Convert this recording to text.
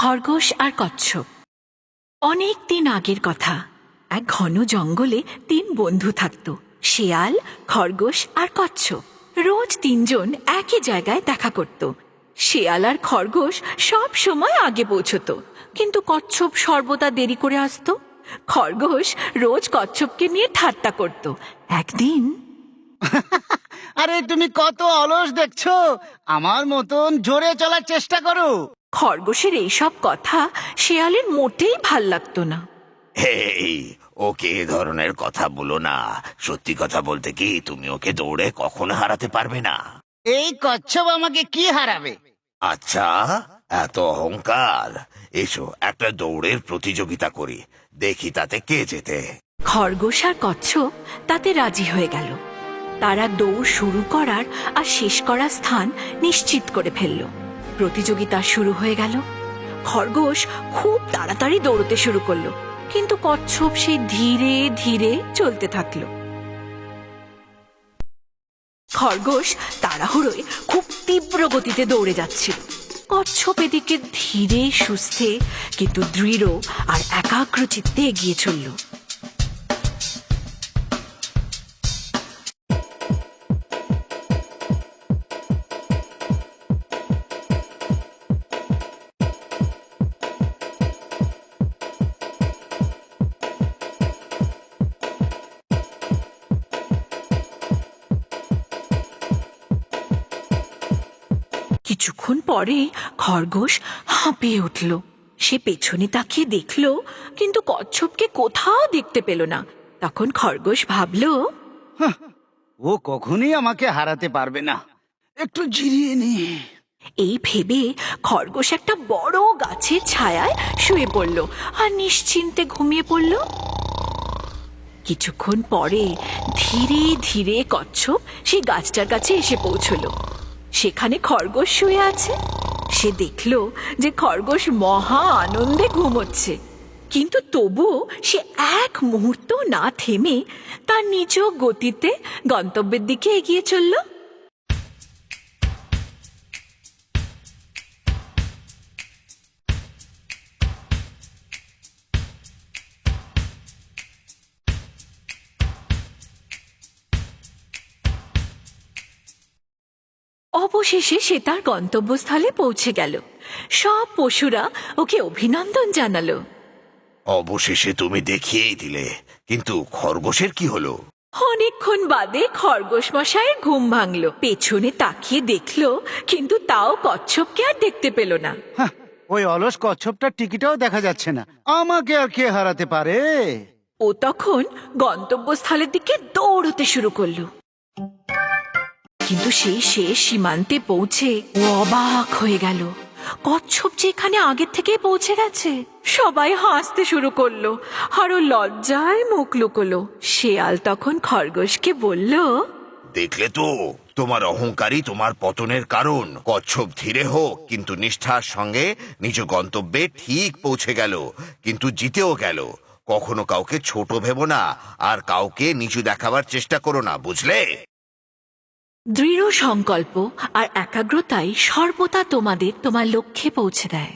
খরগোশ আর কচ্ছপ। অনেক দিন আগের কথা। এক ঘন জঙ্গলে তিন বন্ধু থাকত, শেয়াল, খরগোশ আর কচ্ছপ। রোজ তিনজন একই জায়গায় দেখা করত। শেয়াল আর খরগোশ সব সময় আগে পৌঁছতো, কিন্তু কচ্ছপ সর্বদা দেরি করে আসতো। খরগোশ রোজ কচ্ছপকে নিয়ে ঠাট্টা করত। একদিন, আরে তুমি কত অলস দেখছো, আমার মতন জোরে চলার চেষ্টা করো। খরগোশের এইসব কথা শেয়ালের মোটেই ভাল লাগতো না। এই, ওকে এ ধরনের কথা বলো না। সত্যি কথা বলতে কি, তুমি ওকে দৌড়ে কখনো হারাতে পারবে না। এই কচ্ছপ আমাকে কি হারাবে? আচ্ছা, এত অহংকার। এসো একটা দৌড়ের প্রতিযোগিতা করি, দেখি তাতে কে জেতে। খরগোশ আর কচ্ছপ তাতে রাজি হয়ে গেল। তারা দৌড় শুরু করার আর শেষ করার স্থান নিশ্চিত করে ফেলল। প্রতিযোগিতা শুরু হয়ে গেল। খরগোশ খুব তাড়াতাড়ি দৌড়তে শুরু করলো, কিন্তু কচ্ছপ সে ধীরে ধীরে চলতে থাকলো। খরগোশ তাড়াহুড়োয় খুব তীব্র গতিতে দৌড়ে যাচ্ছিল। কচ্ছপ এদিকে ধীরে সুস্থে কিন্তু দৃঢ় আর একাগ্র চিত্তে এগিয়ে চলল। কিছুক্ষণ পরে খরগোশ হাঁপিয়ে উঠল। সে পেছনে তাকিয়ে দেখল, কিন্তু কচ্ছপকে কোথাও দেখতে পেল না। তখন খরগোশ ভাবল, ও কখনোই আমাকে হারাতে পারবে না, একটু জিরিয়ে নি। এই ভেবে খরগোশ একটা বড় গাছের ছায়ায় শুয়ে পড়ল আর নিশ্চিন্তে ঘুমিয়ে পড়ল। কিছুক্ষণ পরে ধীরে ধীরে কচ্ছপ সেই গাছটার কাছে এসে পৌঁছল। সেখানে খরগোশ শুয়ে আছে। সে দেখল যে খরগোশ মহা আনন্দে ঘুমোচ্ছে, কিন্তু তবুও সে এক মুহূর্ত না থেমে তার নিজ গতিতে গন্তব্যের দিকে এগিয়ে চলল। অবশেষে সে তার গন্তব্যস্থলে পৌঁছে গেল। সব পশুরা ওকে অভিনন্দন জানালো। অবশেষে তুমি দেখিয়েই দিলে, কিন্তু খরগোশের কি হলো? অনেকক্ষণ বাদে খরগোশ মশাইয়ের ঘুম ভাঙল। পেছনে তাকিয়ে দেখলো, কিন্তু তাও কচ্ছপকে আর দেখতে পেল না। ওই অলস কচ্ছপটার টিকিটাও দেখা যাচ্ছে না, আমাকে আর কে হারাতে পারে? ও তখন গন্তব্যস্থলের দিকে দৌড়তে শুরু করলো। কিন্তু সেই শেষ সীমান্তে পৌঁছে ও অবাক হয়ে গেল। কচ্ছপ যে এখানে আগের থেকে পৌঁছে গেছে। সবাই হাসতে শুরু করলো আর ও লজ্জায় মুখ লুকোলো। শেয়াল তখন খরগোশকে বলল, দেখলে তো, তোমার অহংকারই তোমার পতনের কারণ। কচ্ছপ ধীরে হোক কিন্তু নিষ্ঠার সঙ্গে নিজ গন্তব্যে ঠিক পৌঁছে গেল, কিন্তু জিতেও গেল। কখনো কাউকে ছোট ভেবো না, আর কাউকে নিচু দেখাবার চেষ্টা করো না, বুঝলে? দৃঢ় সংকল্প আর একাগ্রতাই সর্বদা তোমাদের তোমার লক্ষ্যে পৌঁছে দেয়।